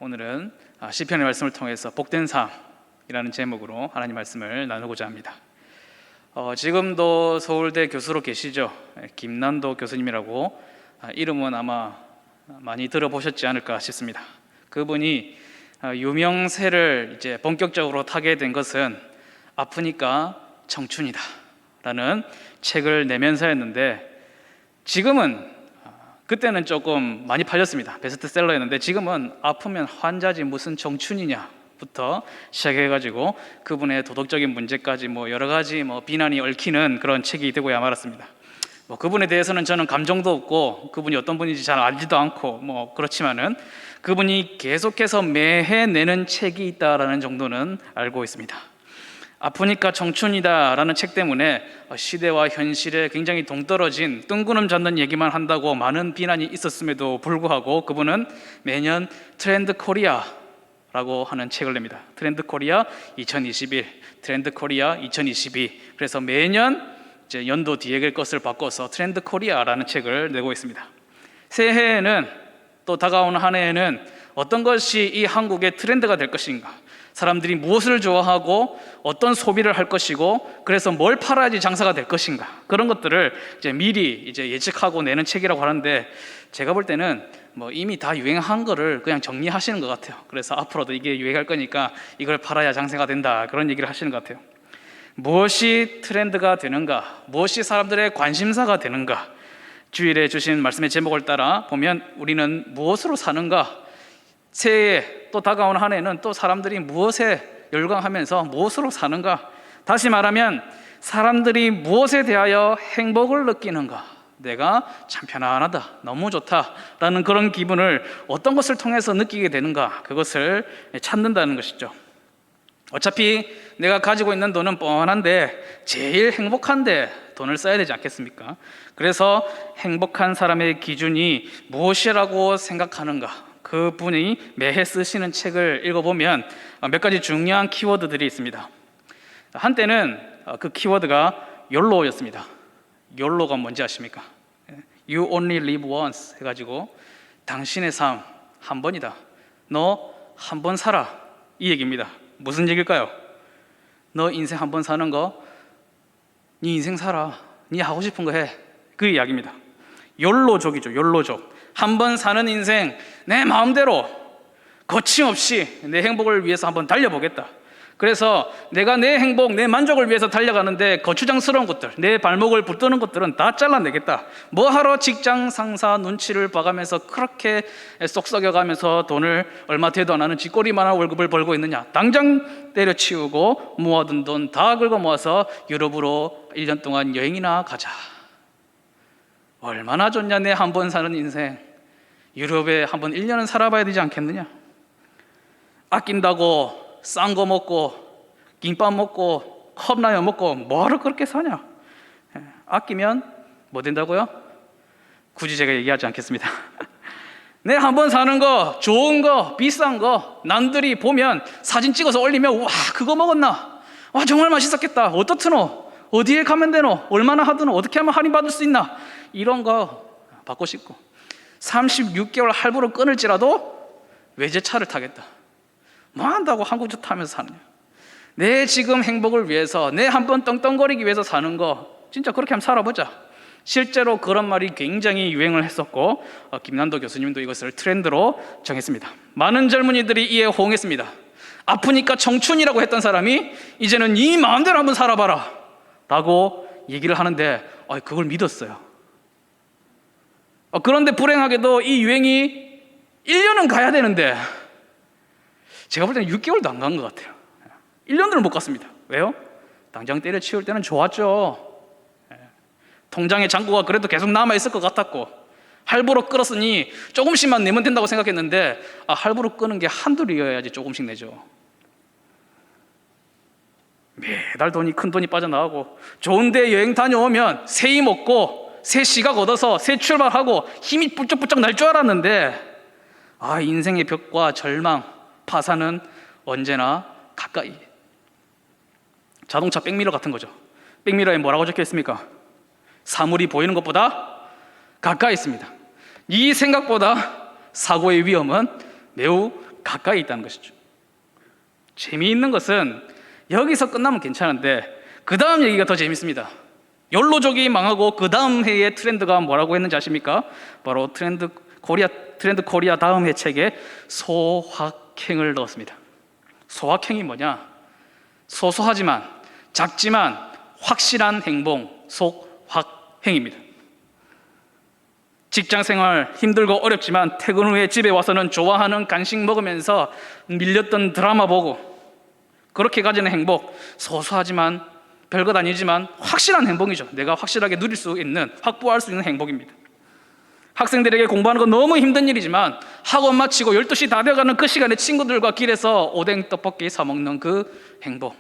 오늘은 시편의 말씀을 통해서 복된 삶이라는 제목으로 하나님 말씀을 나누고자 합니다. 지금도 서울대 교수로 계시죠? 김난도 교수님이라고 이름은 아마 많이 들어보셨지 않을까 싶습니다. 그분이 유명세를 이제 본격적으로 타게 된 것은 아프니까 청춘이다 라는 책을 내면서였는데, 지금은 그때는 조금 많이 팔렸습니다. 베스트셀러였는데 지금은 아프면 환자지 무슨 청춘이냐부터 시작해가지고 그분의 도덕적인 문제까지 여러 가지 비난이 얽히는 그런 책이 되고야 말았습니다. 그분에 대해서는 저는 감정도 없고 그분이 어떤 분인지 잘 알지도 않고 그렇지만은 그분이 계속해서 매해 내는 책이 있다라는 정도는 알고 있습니다. 아프니까 청춘이다 라는 책 때문에 시대와 현실에 굉장히 동떨어진 뜬구름 잡는 얘기만 한다고 많은 비난이 있었음에도 불구하고 그분은 매년 트렌드 코리아라고 하는 책을 냅니다. 트렌드 코리아 2021, 트렌드 코리아 2022. 그래서 매년 이제 연도 뒤에 것을 바꿔서 트렌드 코리아라는 책을 내고 있습니다. 새해에는, 또 다가오는 한 해에는 어떤 것이 이 한국의 트렌드가 될 것인가, 사람들이 무엇을 좋아하고 어떤 소비를 할 것이고 그래서 뭘 팔아야지 장사가 될 것인가, 그런 것들을 이제 미리 이제 예측하고 내는 책이라고 하는데, 제가 볼 때는 이미 다 유행한 거를 그냥 정리하시는 것 같아요. 그래서 앞으로도 이게 유행할 거니까 이걸 팔아야 장사가 된다, 그런 얘기를 하시는 것 같아요. 무엇이 트렌드가 되는가, 무엇이 사람들의 관심사가 되는가, 주일에 주신 말씀의 제목을 따라 보면 우리는 무엇으로 사는가, 새해에 또 다가오는 한 해는 또 사람들이 무엇에 열광하면서 무엇으로 사는가, 다시 말하면 사람들이 무엇에 대하여 행복을 느끼는가, 내가 참 편안하다, 너무 좋다라는 그런 기분을 어떤 것을 통해서 느끼게 되는가, 그것을 찾는다는 것이죠. 어차피 내가 가지고 있는 돈은 뻔한데 제일 행복한데 돈을 써야 되지 않겠습니까? 그래서 행복한 사람의 기준이 무엇이라고 생각하는가, 그분이 매해 쓰시는 책을 읽어보면 몇 가지 중요한 키워드들이 있습니다. 한때는 그 키워드가 YOLO였습니다. YOLO가 뭔지 아십니까? You only live once 해가지고 당신의 삶 한 번이다, 너 한 번 살아, 이 얘기입니다. 무슨 얘기일까요? 너 인생 한 번 사는 거, 네 인생 살아, 네 하고 싶은 거 해, 그 이야기입니다. 욜로족이죠. 욜로족. 한 번 사는 인생 내 마음대로 거침없이 내 행복을 위해서 한번 달려보겠다. 그래서 내가 내 행복, 내 만족을 위해서 달려가는데 거추장스러운 것들, 내 발목을 붙드는 것들은 다 잘라내겠다. 뭐하러 직장 상사 눈치를 봐가면서 그렇게 쏙 썩여가면서 돈을 얼마 되도 안 하는 쥐꼬리만한 월급을 벌고 있느냐, 당장 때려치우고 모아둔 돈 다 긁어 모아서 유럽으로 1년 동안 여행이나 가자. 얼마나 좋냐, 내 한 번 사는 인생. 유럽에 한번 1년은 살아봐야 되지 않겠느냐. 아낀다고 싼 거 먹고 김밥 먹고 컵라면 먹고 뭐하러 그렇게 사냐. 아끼면 뭐 된다고요? 굳이 제가 얘기하지 않겠습니다. 내 한 번 사는 거, 좋은 거, 비싼 거 남들이 보면 사진 찍어서 올리면 와 그거 먹었나, 와 정말 맛있었겠다, 어떻드노, 어디에 가면 되노, 얼마나 하드노, 어떻게 하면 할인 받을 수 있나, 이런 거 받고 싶고 36개월 할부로 끊을지라도 외제차를 타겠다. 뭐 한다고 한국차 타면서 사느냐. 내 지금 행복을 위해서, 내 한번 떵떵거리기 위해서 사는 거, 진짜 그렇게 한번 살아보자. 실제로 그런 말이 굉장히 유행을 했었고 김난도 교수님도 이것을 트렌드로 정했습니다. 많은 젊은이들이 이에 호응했습니다. 아프니까 청춘이라고 했던 사람이 이제는 네 마음대로 한번 살아봐라 라고 얘기를 하는데 그걸 믿었어요. 그런데 불행하게도 이 유행이 1년은 가야 되는데 제가 볼 때는 6개월도 안 간 것 같아요. 1년을 못 갔습니다. 왜요? 당장 때려치울 때는 좋았죠. 통장에 잔고가 그래도 계속 남아있을 것 같았고, 할부로 끌었으니 조금씩만 내면 된다고 생각했는데 할부로 끄는 게 한둘이어야지 조금씩 내죠. 매달 큰 돈이 빠져나가고 좋은 데 여행 다녀오면 새 힘 얻고 새 시각 얻어서 새 출발하고 힘이 뿔쩍뿔쩍 날 줄 알았는데 인생의 벽과 절망, 파산은 언제나 가까이. 자동차 백미러 같은 거죠. 백미러에 뭐라고 적혀 있습니까? 사물이 보이는 것보다 가까이 있습니다. 이 생각보다 사고의 위험은 매우 가까이 있다는 것이죠. 재미있는 것은 여기서 끝나면 괜찮은데 그 다음 얘기가 더 재밌습니다. 욜로족이 망하고 그 다음 해의 트렌드가 뭐라고 했는지 아십니까? 바로 트렌드 코리아 다음 해 책에 소확행을 넣었습니다. 소확행이 뭐냐? 소소하지만 작지만 확실한 행복, 소확행입니다. 직장생활 힘들고 어렵지만 퇴근 후에 집에 와서는 좋아하는 간식 먹으면서 밀렸던 드라마 보고 그렇게 가지는 행복, 소소하지만 별것 아니지만 확실한 행복이죠. 내가 확실하게 누릴 수 있는, 확보할 수 있는 행복입니다. 학생들에게 공부하는 건 너무 힘든 일이지만 학원 마치고 12시 다 되어가는 그 시간에 친구들과 길에서 오뎅 떡볶이 사 먹는 그 행복,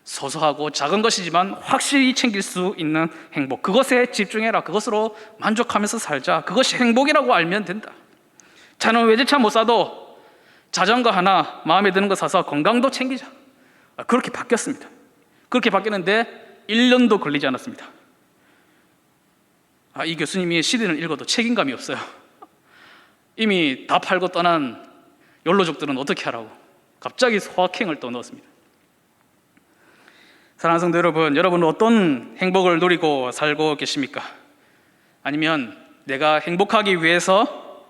소소하고 작은 것이지만 확실히 챙길 수 있는 행복, 그것에 집중해라. 그것으로 만족하면서 살자. 그것이 행복이라고 알면 된다. 차는 외제차 못 사도 자전거 하나 마음에 드는 거 사서 건강도 챙기자. 그렇게 바뀌었습니다. 그렇게 바뀌었는데 1년도 걸리지 않았습니다. 이 교수님이 시대를 읽어도 책임감이 없어요. 이미 다 팔고 떠난 욜로족들은 어떻게 하라고 갑자기 소확행을 또 넣었습니다. 사랑하는 성도 여러분, 여러분은 어떤 행복을 누리고 살고 계십니까? 아니면 내가 행복하기 위해서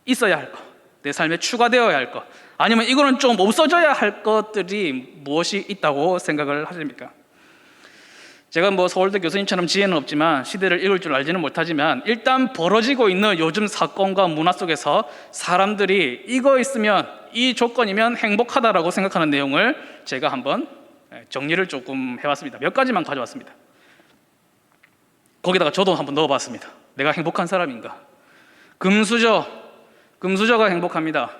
있어야 할 것, 내 삶에 추가되어야 할 것, 아니면 이거는 좀 없어져야 할 것들이 무엇이 있다고 생각을 하십니까? 제가 서울대 교수님처럼 지혜는 없지만 시대를 읽을 줄 알지는 못하지만 일단 벌어지고 있는 요즘 사건과 문화 속에서 사람들이 이거 있으면, 이 조건이면 행복하다라고 생각하는 내용을 제가 한번 정리를 조금 해왔습니다. 몇 가지만 가져왔습니다. 거기다가 저도 한번 넣어봤습니다. 내가 행복한 사람인가? 금수저가 행복합니다.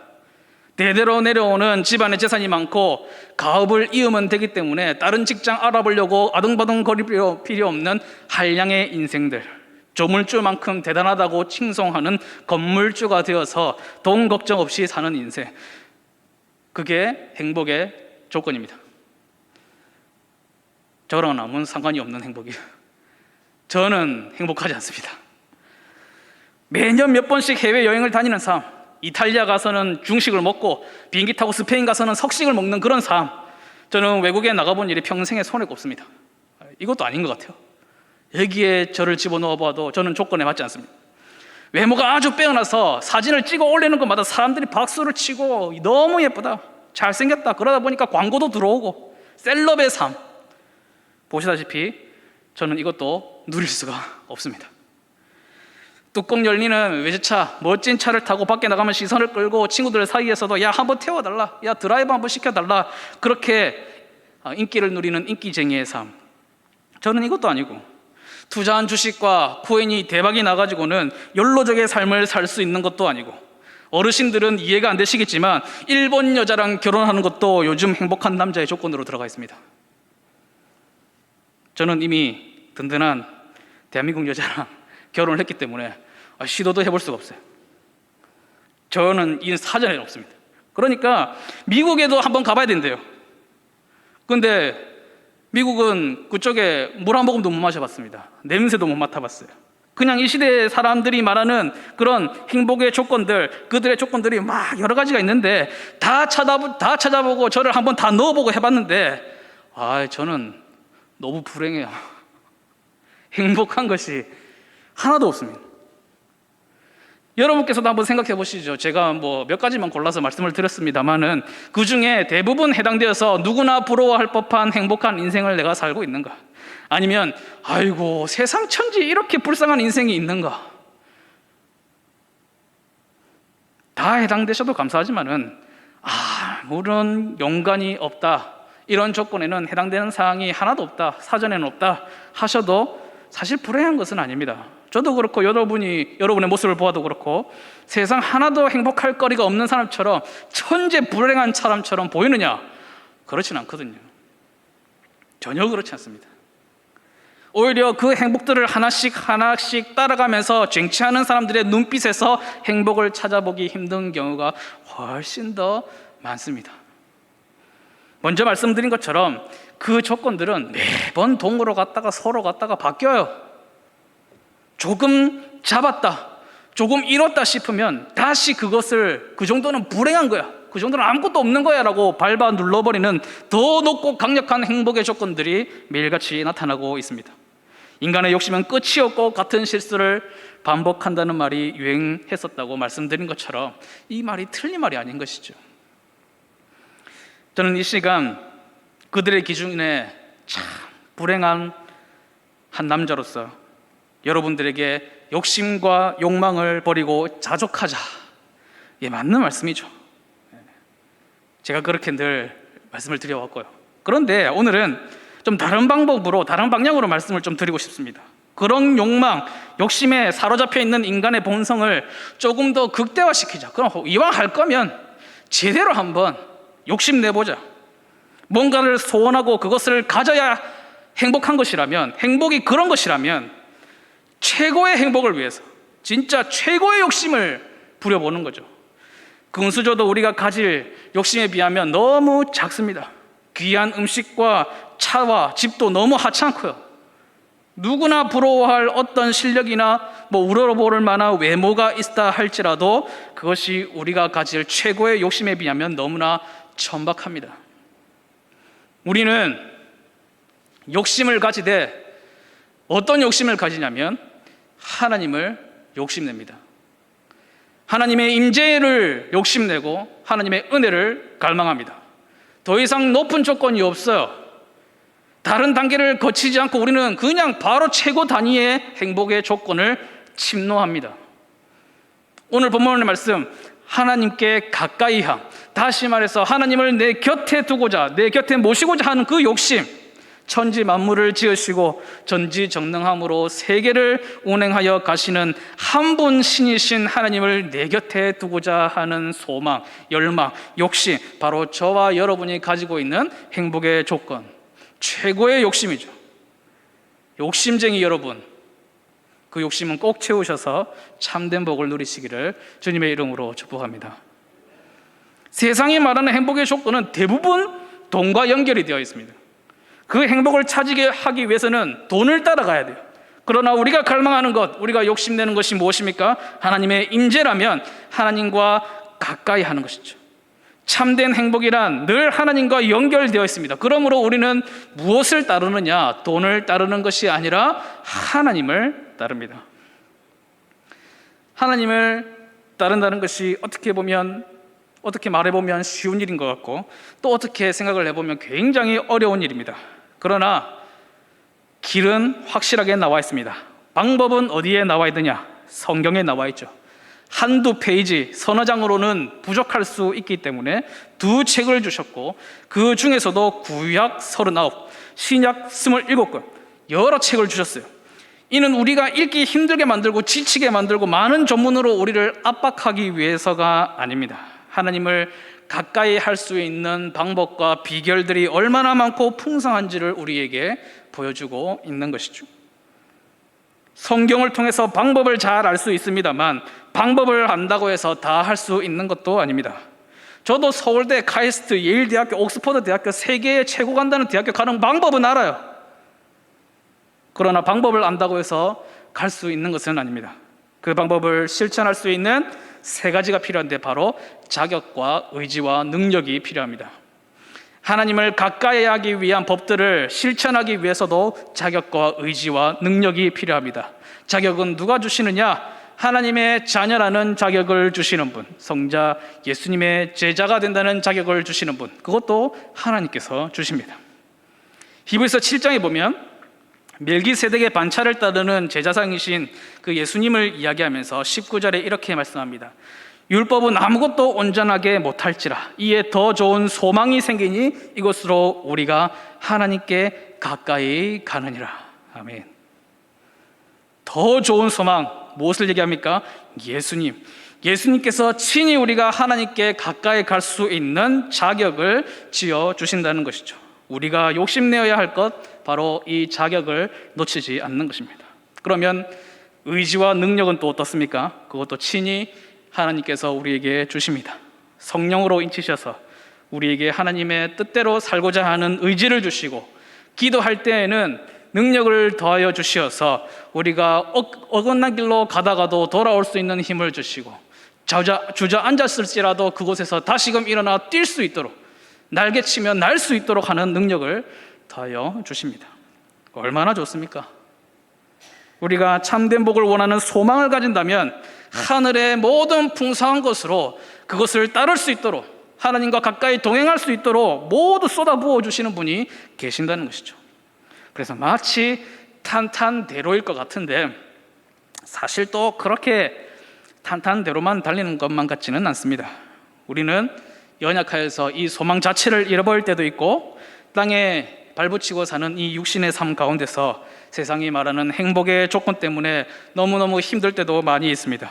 대대로 내려오는 집안에 재산이 많고 가업을 이으면 되기 때문에 다른 직장 알아보려고 아등바등 거릴 필요 없는 한량의 인생들, 조물주만큼 대단하다고 칭송하는 건물주가 되어서 돈 걱정 없이 사는 인생, 그게 행복의 조건입니다. 저랑은 아무 상관이 없는 행복이에요. 저는 행복하지 않습니다. 매년 몇 번씩 해외여행을 다니는 삶, 이탈리아 가서는 중식을 먹고 비행기 타고 스페인 가서는 석식을 먹는 그런 삶, 저는 외국에 나가본 일이 평생에 손에 꼽습니다. 이것도 아닌 것 같아요. 여기에 저를 집어넣어 봐도 저는 조건에 맞지 않습니다. 외모가 아주 빼어나서 사진을 찍어 올리는 것마다 사람들이 박수를 치고 너무 예쁘다, 잘생겼다, 그러다 보니까 광고도 들어오고 셀럽의 삶, 보시다시피 저는 이것도 누릴 수가 없습니다. 뚜껑 열리는 외제차, 멋진 차를 타고 밖에 나가면 시선을 끌고 친구들 사이에서도 야 한번 태워달라, 야 드라이브 한번 시켜달라, 그렇게 인기를 누리는 인기쟁이의 삶, 저는 이것도 아니고 투자한 주식과 코인이 대박이 나가지고는 욜로족의 삶을 살 수 있는 것도 아니고, 어르신들은 이해가 안 되시겠지만 일본 여자랑 결혼하는 것도 요즘 행복한 남자의 조건으로 들어가 있습니다. 저는 이미 든든한 대한민국 여자랑 결혼을 했기 때문에 시도도 해볼 수가 없어요. 저는 이 사전에 없습니다. 그러니까 미국에도 한번 가봐야 된대요. 근데 미국은 그쪽에 물 한 모금도 못 마셔봤습니다. 냄새도 못 맡아봤어요. 그냥 이 시대의 사람들이 말하는 그런 행복의 조건들, 그들의 조건들이 막 여러 가지가 있는데 다 찾아보고 저를 한번 다 넣어보고 해봤는데 저는 너무 불행해요. 행복한 것이 하나도 없습니다. 여러분께서도 한번 생각해 보시죠. 제가 몇 가지만 골라서 말씀을 드렸습니다만은 그 중에 대부분 해당되어서 누구나 부러워할 법한 행복한 인생을 내가 살고 있는가? 아니면 아이고 세상 천지 이렇게 불쌍한 인생이 있는가? 다 해당되셔도 감사하지만은 아무런 연관이 없다, 이런 조건에는 해당되는 사항이 하나도 없다, 사전에는 없다 하셔도 사실 불행한 것은 아닙니다. 저도 그렇고 여러분의 모습을 보아도 그렇고 세상 하나도 행복할 거리가 없는 사람처럼 천재 불행한 사람처럼 보이느냐? 그렇진 않거든요. 전혀 그렇지 않습니다. 오히려 그 행복들을 하나씩 따라가면서 쟁취하는 사람들의 눈빛에서 행복을 찾아보기 힘든 경우가 훨씬 더 많습니다. 먼저 말씀드린 것처럼 그 조건들은 매번 동으로 갔다가 서로 갔다가 바뀌어요. 조금 잡았다, 조금 잃었다 싶으면 다시 그 정도는 불행한 거야. 그 정도는 아무것도 없는 거야 라고 밟아 눌러버리는 더 높고 강력한 행복의 조건들이 매일같이 나타나고 있습니다. 인간의 욕심은 끝이 없고 같은 실수를 반복한다는 말이 유행했었다고 말씀드린 것처럼 이 말이 틀린 말이 아닌 것이죠. 저는 이 시간 그들의 기준에 참 불행한 한 남자로서 여러분들에게 욕심과 욕망을 버리고 자족하자, 예, 맞는 말씀이죠. 제가 그렇게 늘 말씀을 드려왔고요. 그런데 오늘은 좀 다른 방법으로, 다른 방향으로 말씀을 좀 드리고 싶습니다. 그런 욕망, 욕심에 사로잡혀 있는 인간의 본성을 조금 더 극대화시키자. 그럼 이왕 할 거면 제대로 한번 욕심내보자. 뭔가를 소원하고 그것을 가져야 행복한 것이라면, 행복이 그런 것이라면 최고의 행복을 위해서 진짜 최고의 욕심을 부려보는 거죠. 금수저도 우리가 가질 욕심에 비하면 너무 작습니다. 귀한 음식과 차와 집도 너무 하찮고요. 누구나 부러워할 어떤 실력이나 우러러볼 만한 외모가 있다 할지라도 그것이 우리가 가질 최고의 욕심에 비하면 너무나 천박합니다. 우리는 욕심을 가지되 어떤 욕심을 가지냐면 하나님을 욕심냅니다. 하나님의 임재를 욕심내고 하나님의 은혜를 갈망합니다. 더 이상 높은 조건이 없어요. 다른 단계를 거치지 않고 우리는 그냥 바로 최고 단위의 행복의 조건을 침노합니다. 오늘 본문의 말씀, 하나님께 가까이 함, 다시 말해서 하나님을 내 곁에 두고자, 내 곁에 모시고자 하는 그 욕심, 천지 만물을 지으시고 전지전능함으로 세계를 운행하여 가시는 한 분 신이신 하나님을 내 곁에 두고자 하는 소망, 열망, 욕심, 바로 저와 여러분이 가지고 있는 행복의 조건, 최고의 욕심이죠. 욕심쟁이 여러분, 그 욕심은 꼭 채우셔서 참된 복을 누리시기를 주님의 이름으로 축복합니다. 세상이 말하는 행복의 조건은 대부분 돈과 연결이 되어 있습니다. 그 행복을 찾게 하기 위해서는 돈을 따라가야 돼요. 그러나 우리가 갈망하는 것, 우리가 욕심내는 것이 무엇입니까? 하나님의 임재라면 하나님과 가까이 하는 것이죠. 참된 행복이란 늘 하나님과 연결되어 있습니다. 그러므로 우리는 무엇을 따르느냐? 돈을 따르는 것이 아니라 하나님을 따릅니다. 하나님을 따른다는 것이 어떻게 말해보면 쉬운 일인 것 같고, 또 어떻게 생각을 해보면 굉장히 어려운 일입니다. 그러나 길은 확실하게 나와 있습니다. 방법은 어디에 나와 있느냐? 성경에 나와 있죠. 한두 페이지, 서너 장으로는 부족할 수 있기 때문에 두 책을 주셨고, 그 중에서도 구약 39, 신약 27권, 여러 책을 주셨어요. 이는 우리가 읽기 힘들게 만들고 지치게 만들고 많은 전문으로 우리를 압박하기 위해서가 아닙니다. 하나님을 가까이 할 수 있는 방법과 비결들이 얼마나 많고 풍성한지를 우리에게 보여주고 있는 것이죠. 성경을 통해서 방법을 잘 알 수 있습니다만 방법을 안다고 해서 다 할 수 있는 것도 아닙니다. 저도 서울대, 카이스트, 예일대학교, 옥스퍼드 대학교 세 개의 최고 간다는 대학교 가는 방법은 알아요. 그러나 방법을 안다고 해서 갈 수 있는 것은 아닙니다. 그 방법을 실천할 수 있는 세 가지가 필요한데 바로 자격과 의지와 능력이 필요합니다. 하나님을 가까이 하기 위한 법들을 실천하기 위해서도 자격과 의지와 능력이 필요합니다. 자격은 누가 주시느냐? 하나님의 자녀라는 자격을 주시는 분, 성자 예수님의 제자가 된다는 자격을 주시는 분, 그것도 하나님께서 주십니다. 히브리서 7장에 보면 멜기세덱의 반차를 따르는 제사장이신 그 예수님을 이야기하면서 19절에 이렇게 말씀합니다. 율법은 아무것도 온전하게 못할지라 이에 더 좋은 소망이 생기니 이것으로 우리가 하나님께 가까이 가느니라. 아멘. 더 좋은 소망, 무엇을 얘기합니까? 예수님께서 친히 우리가 하나님께 가까이 갈 수 있는 자격을 지어 주신다는 것이죠. 우리가 욕심내어야 할 것, 바로 이 자격을 놓치지 않는 것입니다. 그러면 의지와 능력은 또 어떻습니까? 그것도 친히 하나님께서 우리에게 주십니다. 성령으로 인치셔서 우리에게 하나님의 뜻대로 살고자 하는 의지를 주시고, 기도할 때에는 능력을 더하여 주시어서 우리가 어긋난 길로 가다가도 돌아올 수 있는 힘을 주시고, 주저앉았을지라도 그곳에서 다시금 일어나 뛸 수 있도록, 날개치며 날 수 있도록 하는 능력을 더하여 주십니다. 얼마나 좋습니까? 우리가 참된 복을 원하는 소망을 가진다면 하늘의 모든 풍성한 것으로 그것을 따를 수 있도록, 하나님과 가까이 동행할 수 있도록 모두 쏟아부어 주시는 분이 계신다는 것이죠. 그래서 마치 탄탄대로일 것 같은데 사실 또 그렇게 탄탄대로만 달리는 것만 같지는 않습니다. 우리는 연약하여서 이 소망 자체를 잃어버릴 때도 있고, 땅에 발붙이고 사는 이 육신의 삶 가운데서 세상이 말하는 행복의 조건 때문에 너무너무 힘들 때도 많이 있습니다.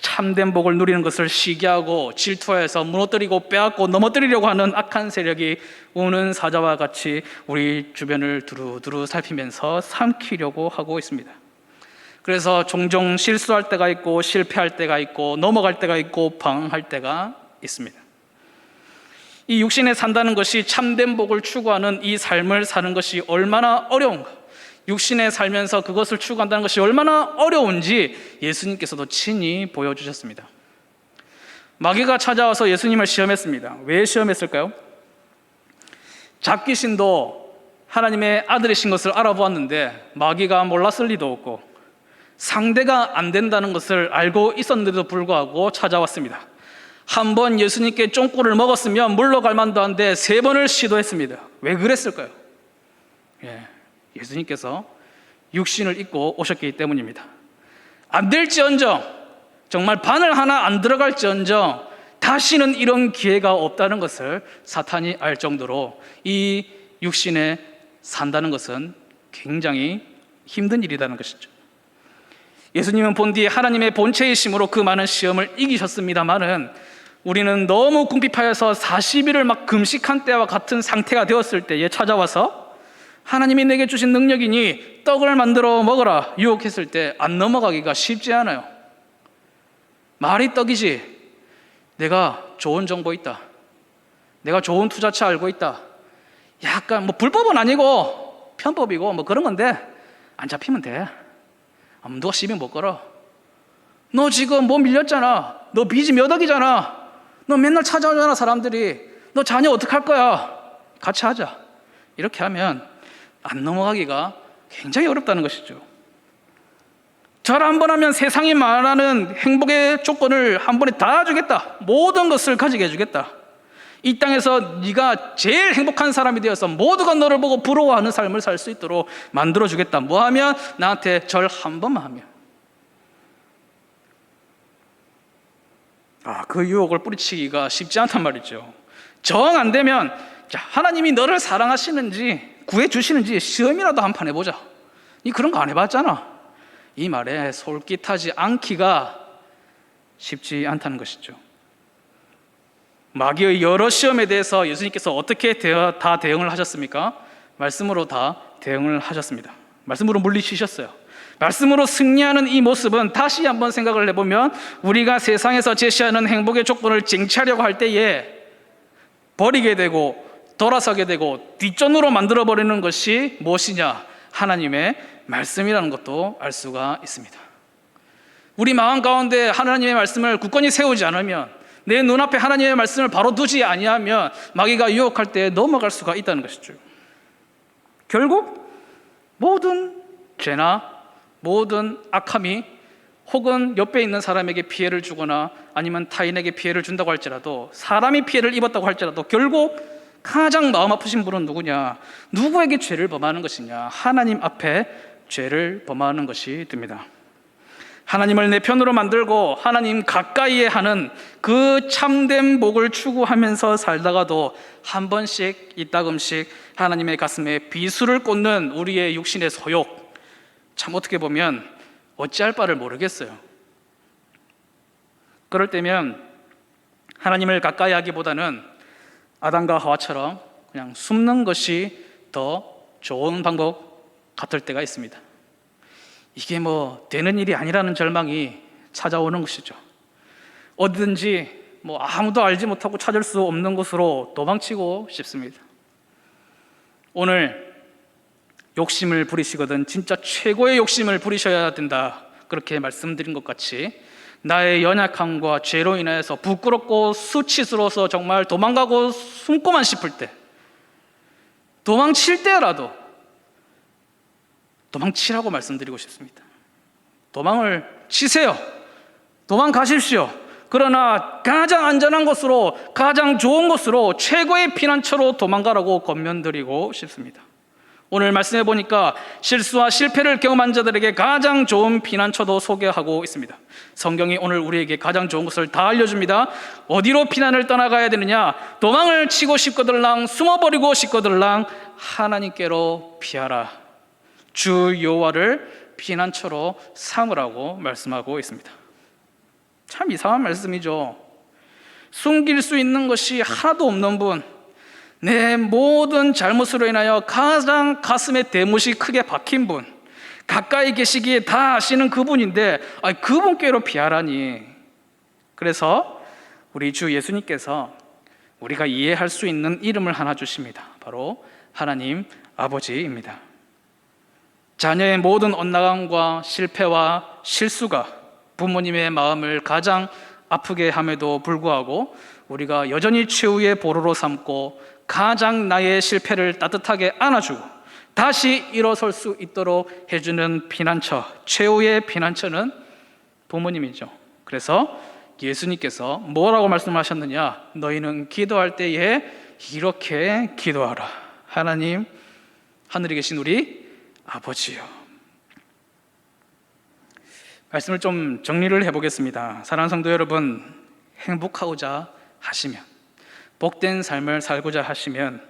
참된 복을 누리는 것을 시기하고 질투하여서 무너뜨리고 빼앗고 넘어뜨리려고 하는 악한 세력이 우는 사자와 같이 우리 주변을 두루두루 살피면서 삼키려고 하고 있습니다. 그래서 종종 실수할 때가 있고, 실패할 때가 있고, 넘어갈 때가 있고, 방황할 때가 있습니다. 이 육신에 산다는 것이 참된 복을 추구하는 이 삶을 사는 것이 얼마나 어려운가, 육신에 살면서 그것을 추구한다는 것이 얼마나 어려운지 예수님께서도 친히 보여주셨습니다. 마귀가 찾아와서 예수님을 시험했습니다. 왜 시험했을까요? 잡귀신도 하나님의 아들이신 것을 알아보았는데 마귀가 몰랐을 리도 없고, 상대가 안 된다는 것을 알고 있었는데도 불구하고 찾아왔습니다. 한 번 예수님께 쫑꼬를 먹었으면 물러갈 만도 한데 3번을 시도했습니다. 왜 그랬을까요? 예수님께서 육신을 입고 오셨기 때문입니다. 안 될지언정, 정말 바늘 하나 안 들어갈지언정 다시는 이런 기회가 없다는 것을 사탄이 알 정도로 이 육신에 산다는 것은 굉장히 힘든 일이라는 것이죠. 예수님은 본디 하나님의 본체이심으로 그 많은 시험을 이기셨습니다마는 우리는 너무 궁핍하여서 40일을 막 금식한 때와 같은 상태가 되었을 때에 찾아와서 하나님이 내게 주신 능력이니 떡을 만들어 먹어라 유혹했을 때 안 넘어가기가 쉽지 않아요. 말이 떡이지, 내가 좋은 정보 있다, 내가 좋은 투자처 알고 있다, 약간 뭐 불법은 아니고 편법이고 뭐 그런 건데 안 잡히면 돼. 누가 시비 못 걸어. 너 지금 뭐 밀렸잖아, 너 빚이 몇 억이잖아, 너 맨날 찾아오잖아 사람들이, 너 자녀 어떡할 거야, 같이 하자. 이렇게 하면 안 넘어가기가 굉장히 어렵다는 것이죠. 절 한 번 하면 세상이 말하는 행복의 조건을 한 번에 다 주겠다, 모든 것을 가지게 해주겠다, 이 땅에서 네가 제일 행복한 사람이 되어서 모두가 너를 보고 부러워하는 삶을 살 수 있도록 만들어주겠다. 뭐 하면? 나한테 절 한 번만 하면. 그 유혹을 뿌리치기가 쉽지 않단 말이죠. 정 안 되면 하나님이 너를 사랑하시는지 구해주시는지 시험이라도 한 판 해보자. 그런 거 안 해봤잖아. 이 말에 솔깃하지 않기가 쉽지 않다는 것이죠. 마귀의 여러 시험에 대해서 예수님께서 어떻게 다 대응을 하셨습니까? 말씀으로 다 대응을 하셨습니다. 말씀으로 물리치셨어요. 말씀으로 승리하는 이 모습은 다시 한번 생각을 해보면 우리가 세상에서 제시하는 행복의 조건을 쟁취하려고 할 때에 버리게 되고 돌아서게 되고 뒷전으로 만들어버리는 것이 무엇이냐? 하나님의 말씀이라는 것도 알 수가 있습니다. 우리 마음 가운데 하나님의 말씀을 굳건히 세우지 않으면, 내 눈앞에 하나님의 말씀을 바로 두지 아니하면 마귀가 유혹할 때 넘어갈 수가 있다는 것이죠. 결국 모든 죄나 모든 악함이 혹은 옆에 있는 사람에게 피해를 주거나 아니면 타인에게 피해를 준다고 할지라도, 사람이 피해를 입었다고 할지라도 결국 가장 마음 아프신 분은 누구냐? 누구에게 죄를 범하는 것이냐? 하나님 앞에 죄를 범하는 것이 됩니다. 하나님을 내 편으로 만들고 하나님 가까이에 하는 그 참된 복을 추구하면서 살다가도 한 번씩 이따금씩 하나님의 가슴에 비수를 꽂는 우리의 육신의 소욕, 참 어떻게 보면 어찌할 바를 모르겠어요. 그럴 때면 하나님을 가까이 하기보다는 아담과 하와처럼 그냥 숨는 것이 더 좋은 방법 같을 때가 있습니다. 이게 뭐 되는 일이 아니라는 절망이 찾아오는 것이죠. 어디든지 뭐 아무도 알지 못하고 찾을 수 없는 곳으로 도망치고 싶습니다. 오늘 욕심을 부리시거든 진짜 최고의 욕심을 부리셔야 된다, 그렇게 말씀드린 것 같이 나의 연약함과 죄로 인해서 부끄럽고 수치스러워서 정말 도망가고 숨고만 싶을 때, 도망칠 때라도 도망치라고 말씀드리고 싶습니다. 도망을 치세요. 도망가십시오. 그러나 가장 안전한 곳으로, 가장 좋은 곳으로, 최고의 피난처로 도망가라고 권면드리고 싶습니다. 오늘 말씀해 보니까 실수와 실패를 경험한 자들에게 가장 좋은 피난처도 소개하고 있습니다. 성경이 오늘 우리에게 가장 좋은 것을 다 알려줍니다. 어디로 피난을 떠나가야 되느냐? 도망을 치고 싶거들랑 숨어버리고 싶거들랑 하나님께로 피하라. 주 여호와를 피난처로 삼으라고 말씀하고 있습니다. 참 이상한 말씀이죠. 숨길 수 있는 것이 하나도 없는 분, 내 모든 잘못으로 인하여 가장 가슴에 대못이 크게 박힌 분, 가까이 계시기에 다 아시는 그분인데 그분께로 피하라니. 그래서 우리 주 예수님께서 우리가 이해할 수 있는 이름을 하나 주십니다. 바로 하나님 아버지입니다. 자녀의 모든 엇나감과 실패와 실수가 부모님의 마음을 가장 아프게 함에도 불구하고 우리가 여전히 최후의 보루로 삼고 가장 나의 실패를 따뜻하게 안아주고 다시 일어설 수 있도록 해주는 피난처, 최후의 피난처는 부모님이죠. 그래서 예수님께서 뭐라고 말씀하셨느냐? 너희는 기도할 때에 이렇게 기도하라. 하나님, 하늘에 계신 우리 아버지요. 말씀을 좀 정리를 해보겠습니다. 사랑하는 성도 여러분, 행복하고자 하시면, 복된 삶을 살고자 하시면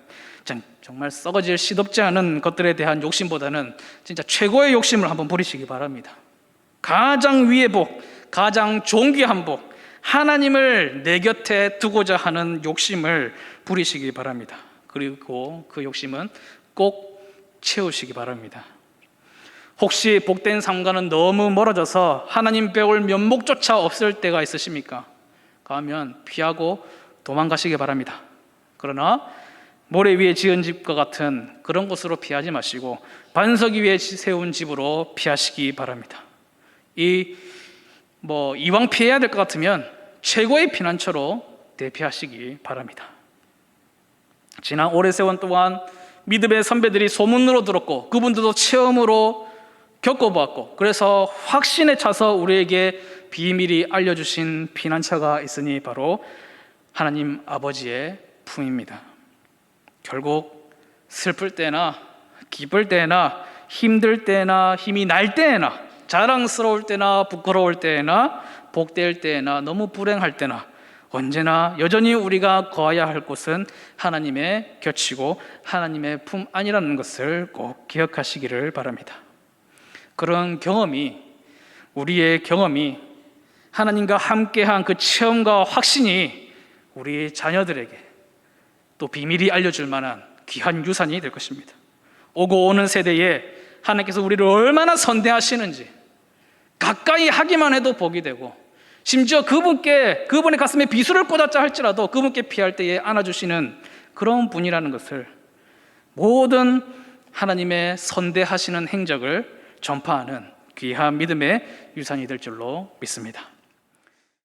정말 썩어질 시덥지 않은 것들에 대한 욕심보다는 진짜 최고의 욕심을 한번 부리시기 바랍니다. 가장 위의 복, 가장 존귀한 복, 하나님을 내 곁에 두고자 하는 욕심을 부리시기 바랍니다. 그리고 그 욕심은 꼭 채우시기 바랍니다. 혹시 복된 삶과는 너무 멀어져서 하나님 배울 면목조차 없을 때가 있으십니까? 가면 피하고 도망가시기 바랍니다. 그러나 모래 위에 지은 집과 같은 그런 곳으로 피하지 마시고 반석 위에 세운 집으로 피하시기 바랍니다. 이왕 피해야 될 것 같으면 최고의 피난처로 대피하시기 바랍니다. 지난 오래 세월 동안 믿음의 선배들이 소문으로 들었고 그분들도 체험으로 겪어보았고 그래서 확신에 차서 우리에게 비밀이 알려주신 피난처가 있으니 바로 하나님 아버지의 품입니다. 결국 슬플 때나 기쁠 때나 힘들 때나 힘이 날 때나 자랑스러울 때나 부끄러울 때나 복될 때나 너무 불행할 때나 언제나 여전히 우리가 거해야 할 곳은 하나님의 곁이고 하나님의 품 안이라는 것을 꼭 기억하시기를 바랍니다. 그런 경험이, 우리의 경험이 하나님과 함께한 그 체험과 확신이 우리 자녀들에게 또 비밀이 알려줄 만한 귀한 유산이 될 것입니다. 오고 오는 세대에 하나님께서 우리를 얼마나 선대하시는지 가까이 하기만 해도 복이 되고 심지어 그분의 가슴에 비수를 꽂았자 할지라도 그분께 피할 때에 안아주시는 그런 분이라는 것을 모든 하나님의 선대하시는 행적을 전파하는 귀한 믿음의 유산이 될 줄로 믿습니다.